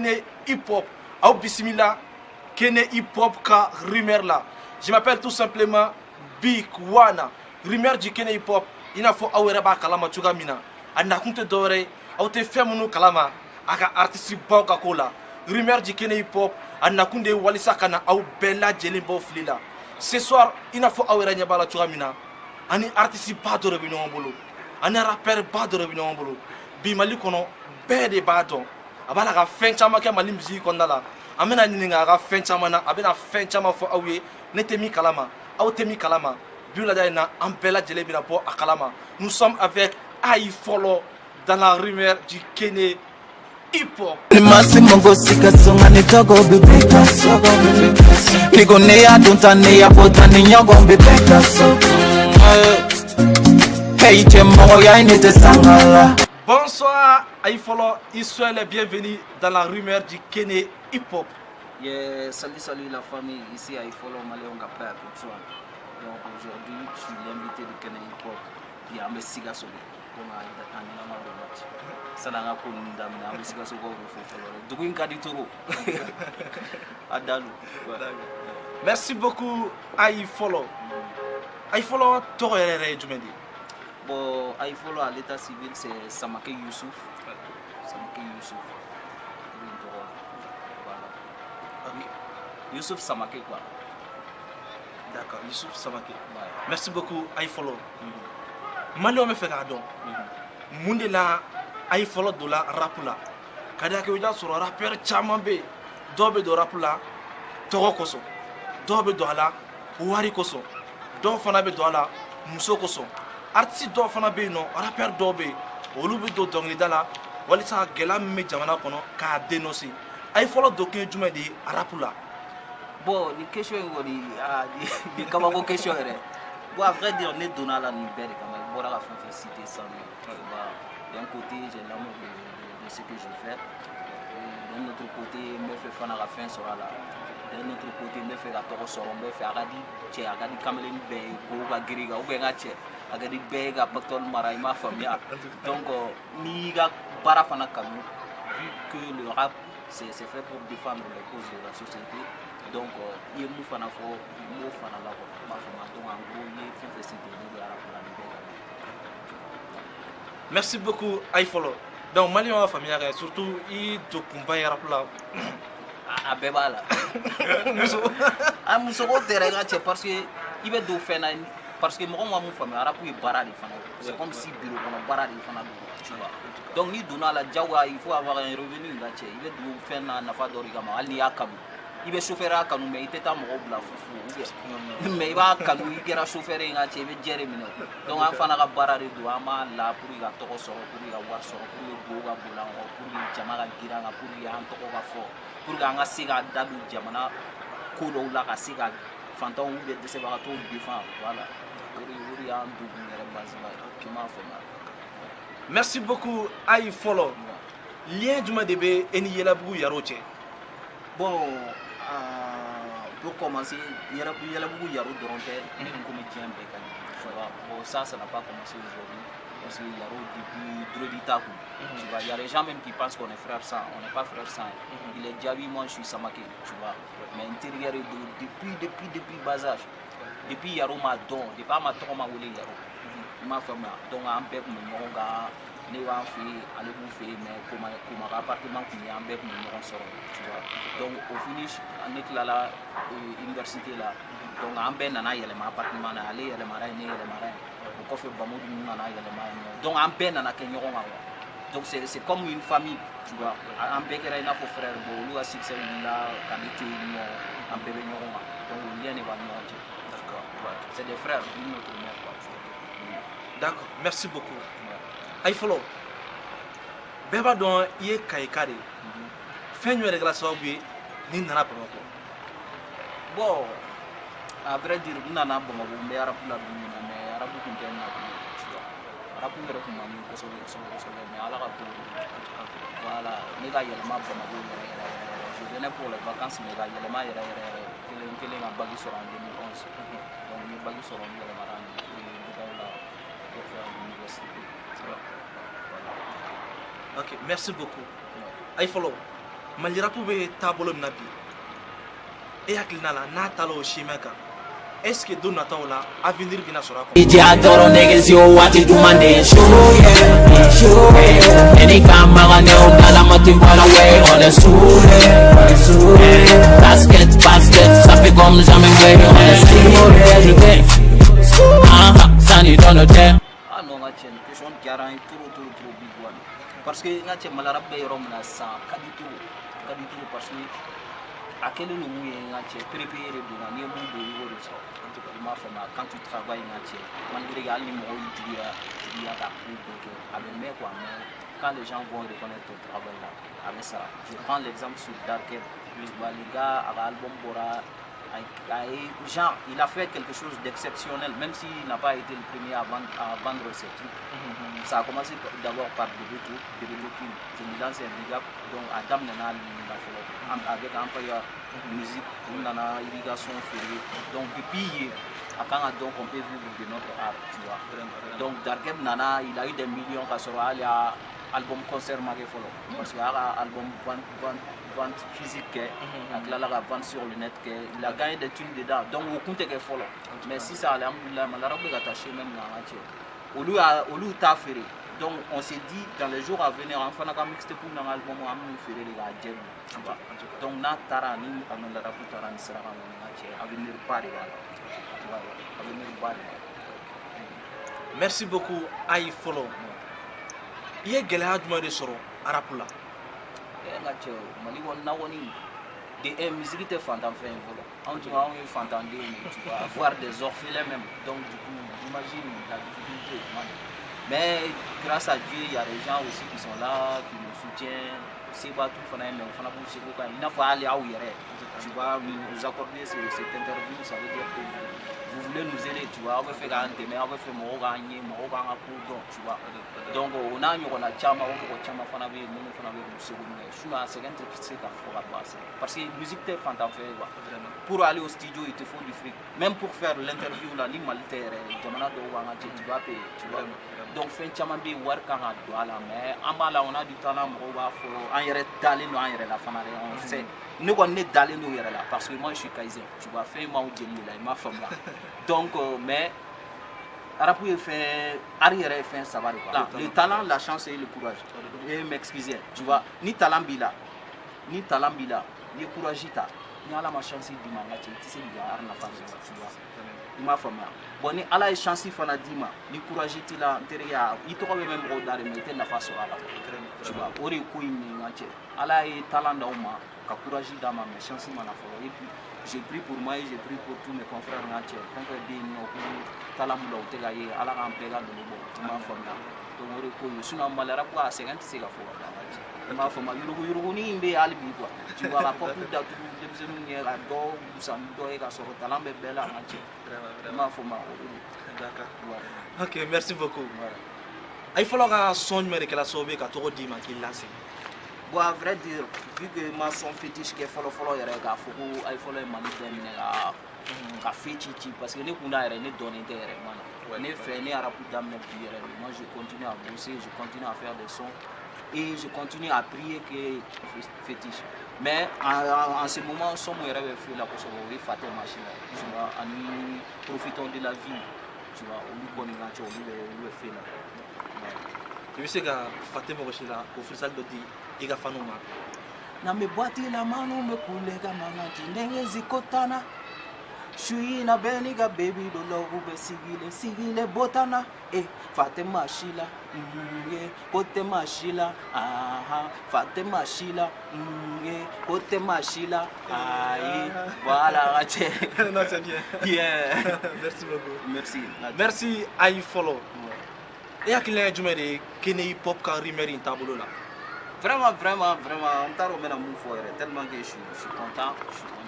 Kene Hip Hop. Aou Bismillah, Kene Hip Hop ka rumeur là. Je m'appelle tout simplement Big Wana. Rumeur du Kene Hip Hop. Il faut awera kalama chuga mina. Anda kunte dore, aou te femunu kalama. Aka artiste bauka kola. Rumeur du Kene Hip Hop. Anda kunde walisa kana aou bella jelimbo flila. Ce soir, il faut awera nyabala chuga mina. Ani artiste ba dore bino bolo. Ani rapper ba dore bino bolo. Bi mali kono be de ba don. Abala ka fen chama ke mali musique kondala. Amena ninga ka fen chama na abena fen chama fo awe netemi kalama. Aou temi kalama. Nous sommes avec Aïe Follow dans la rumeur du Kene Hip Hop. Bonsoir Aïe Follow, ils sont les bienvenus dans la rumeur du Kene Hip Hop. Yeah, salut la famille, ici Aïe Follow, Maléonga Père pour toi. Donc aujourd'hui, je suis l'invité de Kene Hip Hop qui a Messiga Sogo. Donc il a un élément de match. Ça n'a pas de Messiga Sogo. Donc il a dit tout. Adalou. Merci beaucoup Aïe Follow. Aïe Follow, tu es du Medi. Bon, Aïe Follow à l'état civil, c'est Samake Youssouf. Samake Youssouf. Voilà. Youssouf Samake quoi. D'accord, Youssouf Samake. Merci beaucoup, Aïe Follow. Malio me fait gardon. Monde la Aïe Follow de la rapula. Kada ke uja sur rappeur chamambe. Dobe do rapula. Toro koso. Dobe do ala wari koso. Do fana be do ala muso koso. Artiste do fana be no rappeur dobe. Olubi do dongli dala. Walisa gela me jamana kono ka dénoncer. Aïe Follow do ke juma di rapula. Bon, les questions, les questions. Bon, à vrai dire, on est donné à la nouvelle. Bon, la cité ça. D'un côté, j'ai l'amour de ce que je fais. D'un autre côté, je me fais faire la fin sur la. D'un autre côté, je me fais la toro sur on me fait Agadi, Tché, Agadi Kamelin Bay, Goga Griga, ou Bengache, Agadi Bega, Pactol Maraïma, Famia. Donc, Niga Barafana Kamou, vu que le rap, c'est fait pour défendre les causes de la société. Donc, il y a un fan pour un fan à la donc en gros, il y a un Merci beaucoup, Aïe Follow. Donc, Mali, on va famille, surtout, il te combat à la à Bébala. Ah, Moussoro, parce que il va nous faire parce que moi, mon famille, arabe, il barade. C'est comme si bureau, on barade, tu vois. Donc, il donne à la Jawa, il faut avoir un revenu là, il va nous faire un affaire d'origami, Ali Akabu. Il va chauffer à Kanou, mais il était à Morobla. Mais il va Kanou, il va chauffer et il va gérer. Donc, en fin de barre de Douama, là, pour il a toro soro, pour il a war soro, pour il boga boulan, pour il jamara giranga, pour il a un toro fort, pour il a un siga d'abou jamana, kodo la siga, fantôme ou bien de ses baratos, défend. Voilà. Pour il a un double qui m'a fait mal. Merci beaucoup, Aïe Follow. Lien du Madébé et Nielabou Yaroche. Bon, pour commencer, il y a beaucoup de Yaro Dorontel, comédien bécanique. Bon, ça n'a pas commencé aujourd'hui. Parce qu'il y a depuis Droditaku. Tu vois, il y a des gens même qui pensent qu'on est frère sang. On n'est pas frère sang. Il est Djabi, moi je suis Samake. Tu vois. Mais intérieur, depuis bas âge. Depuis Yaro m'a don. Depuis ma tour m'a roulé Yaro. Il m'a fait mal. Donc, un peu comme mon gars. Ne va faire, aller bouffer, mais comme un appartement qui est en bec, nous sort, tu vois. Donc, au finish, on est là, à l'université là. Donc, on ben un appartement, aller, il y a les marins, au coffre Bamou, donc, on ben un Kenyon. Donc, c'est comme une famille, tu vois. Un bec, il y a un frère, il y a 6 là, qualité, un bébé, donc, il y a un d'accord. C'est des frères, une autre mère, quoi. D'accord, merci beaucoup. Aïe Follow. Beba don ye kaikare. Fin de la soirée, ni nana pas. Bon, à vrai dire, nous n'avons pas mais arabe la mais arabe qui est là. Arabe qui est là, mais à la voilà, les gars, il y a le map je venais pour les vacances, mais il y a le map, il y a un bagage sur en 2011. Donc, le bagage sur en 2011, pour faire l'université. Ok, merci beaucoup. Aïe Follow. Mali rap bɛ taabolo min na bi e hakilina la n'a taala o chemin kan est ce que don nataw la avenir bɛna sɔrɔ a kɔnɔ. DJ Toro niggas yo what you do man they show yeah any camera now dala mati wall away on the stool basket ça fait comme jamais way on the stool ça n'y donne terre ah non nga tienne question garanti trop big one parce que nga tienne malarab be yorom na sa kadi tout parce que akele no mu nga tienne préparer de na ni mu do yo de ça en tout cas ma femme quand tu travailles nga tienne malgré gal ni mo il y a ta plus donc avec mais quoi mais quand les gens vont reconnaître ton travail là avec ça je prends l'exemple sur Darket les gars à l'album Bora genre, il a fait quelque chose d'exceptionnel, même s'il n'a pas été le premier à vendre ses trucs. Ça a commencé d'abord par le retour, je me lance un big up, donc Adam Nana, avec Empire Musique, Nana, Irrigation Ferrée. Donc depuis, donc on peut vivre de notre art, tu vois. Donc Darkeb Nana, il a eu des millions quand sera il y a album concert Magé Follow. Parce qu'il y a album vente physique, avec la vente sur le net, il a gagné des thunes dedans. Donc au compte est follow. Mais si ça allait, malheureusement, il a attaché même dans la matière. Au lieu t'a ferré. Donc on s'est dit dans les jours à venir, on va faire mixte pour un album, on va faire les gars tu vois. Donc na tarani, on a la rapport tarani sera en matière. Avenir pas de avenir pas. Merci beaucoup Aïe Follow. Il y a gɛlɛya jumɛn de sɔrɔ rap la. Nga cɛ Mali kɔnɔna kɔni de musique tɛ fantan fɛn ye fɔlɔ anw tun anw ye fantan den ye tu vois avoir des orphelins même donc du coup j'imagine la difficulté mais grâce à Dieu il y a des gens aussi qui sont là qui nous soutiennent c'est pas tout fana mais fana b'u seko kan i n'a fɔ hali aw yɛrɛ tu vois nous accorder cette interview ça veut dire que vous voulez nous aider, tu vois, on va faire un demain, on va faire mon gagner, mon gagner pour donc, tu vois. Donc on a eu on a chama, on a chama fana be, nous fana be nous secondaire. Je suis là, c'est un truc qui s'est fait parce que musique t'es fantastique, pour aller au studio il te faut du fric. Même pour faire l'interview là, ni malter, jamana do wanga tu vas payer, tu vois. Donc fin chama be work à là, mais en bas là on a du talent, on va faut en yere d'aller nous en yere la fana on sait. Nous on est d'aller nous là parce que moi je suis kaiser, tu vois, faire moi ou là, ma femme là. Donc, mais, Arapouille fait, arrière fait ça va quoi. Le talent, la chance et le courage. Et m'excuser, tu vois, ni talent bila, ni courage ta, ni ala ma chance dima, tu sais, il y a un affaire, tu vois. Ma femme là. Bon, ni ala est chance fana dima, ni courage ti la, intérieur, il te même rodar mais t'es na face à la. Tu vois, ori couille ni ngache. Ala est talent d'auma, ka courage dama, mais chance ma la et puis j'ai pris pour moi et j'ai pris pour tous mes confrères ngache. Quand on dit non, talent mula ou te gagne, ala en pega de l'eau, ma femme là. Donc ori couille, sinon malheur quoi, 50 c'est la fois. Ma femme, yuru ni imbe alibi quoi. Tu vois la porte de Ok, merci beaucoup. Il faut que son numéro que la sauver quand tu dis qu'il l'a c'est. Bon, à vrai dire, vu que ma son fétiche qui est follow il y a un faut il faut le manipuler la fétiche parce que nous on a rien donné derrière moi. Ne fait ni à rapide d'âme moi je continue à bosser, je continue à faire des sons. Et je continue à prier que fétiche. Mais en ce moment, son mon rêve fait la chose de faire des machines. Tu vois, nous profitons de la vie. Tu vois, on nous connaît quand on le fait là. Tu sais que Fatima Rochila, au freestyle de dit, il a fait nos mains. Na me boîte la mano me coule gamana tinenge zikotana. Shui na beniga baby do love be sigile botana Fatima Shila kote mashila Fatima Shila kote mashila voilà non c'est bien yeah merci beaucoup merci Aïe Follow et à quel âge de Kene Hip Hop quand Rimer in tableau là vraiment on t'a remis à mon foyer tellement que je suis content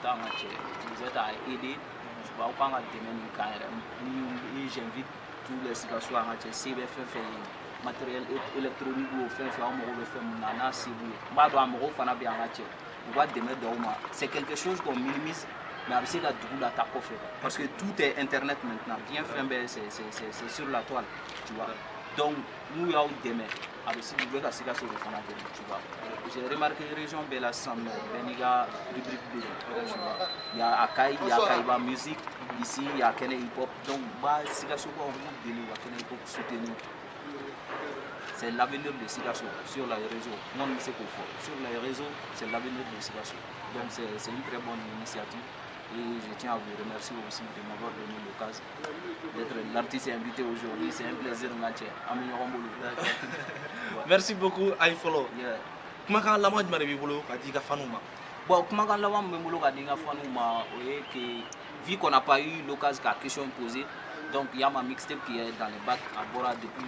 vous êtes à aider. Au Panga j'invite tous les situations à CBF matériel électronique ou faire nana c'est quelque chose qu'on minimise mais c'est la parce que tout est internet maintenant bien fait c'est sur la toile tu vois Donc, nous, il y a des demain. Alors, si vous voulez que c'est tu vois. J'ai remarqué que la région de la Sam, il y a rubrique B, tu vois. Il y a Akai, il y a Kaiba Music, ici, il y a Kene Hip Hop. Donc, c'est la chose qu'on veut délivrer, Kene Hip Hop soutenir. C'est l'avenir de Sigasso sur les réseaux. Moi, je sais qu'on fait. Sur les réseaux, c'est l'avenir de Sigasso. Donc, c'est une très bonne initiative. Et je tiens à vous remercier aussi de m'avoir donné l'occasion d'être l'artiste invité aujourd'hui. C'est un plaisir, Mathieu. Merci beaucoup, Aifolo. Yeah. Comment quand la mode m'a dit que Fanouma? Bon, comment quand la mode m'a dit que Fanouma, vu qu'on n'a pas eu l'occasion de la question posée, donc il y a ma mixtape qui est dans les bacs à Bora depuis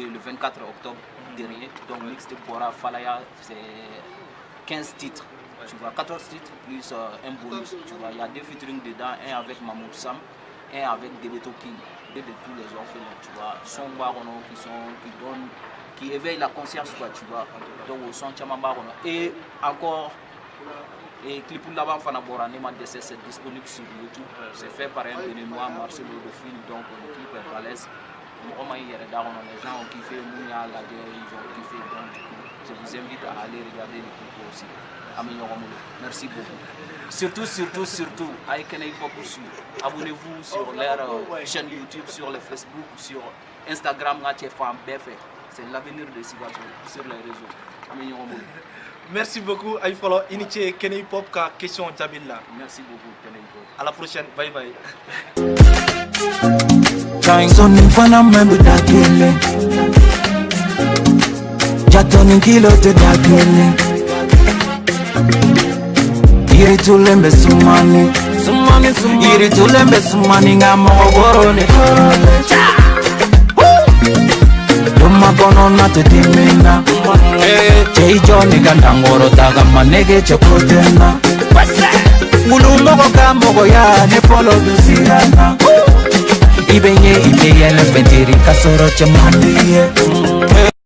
le 24 octobre dernier. Donc mixtape Bora Falaya, c'est 15 titres. Tu vois, 14 titres plus un bonus. Tu vois, il y a 2 featuring dedans, un avec Mahmoud Sam, un avec Debeto King, de tous les orphelins. Tu vois, son barono qui éveillent la conscience, quoi, tu vois. Donc au son Tchamambarono. Et encore, et clip là-bas, Fanabora, Nema DC, c'est disponible sur YouTube. C'est fait par un Béninois, Marcelo de Film, donc le clip est balèze. Les gens ont kiffé, Mouya, la guerre, ils ont kiffé. Donc je vous invite à aller regarder les clips aussi. Merci beaucoup. Surtout, avec Kene Hip Hop aussi. Abonnez-vous sur leur chaîne YouTube, sur le Facebook, sur Instagram, c'est l'avenir de Sigasso sur les réseaux. Merci beaucoup, Aifolo. Initié Kene Hip Hop, question Jabilla. Merci beaucoup, Kene Hip Hop. À la prochaine, bye bye. Iri tulembe sumani Iri tulembe sumani ngamo gorone Duma kono na tudimina Cheijo niga ndangoro taga manege chokotena Ulumogo kamogo ya ne follow dusirana Ibenye ibeye le fentiri kasoro chamaniye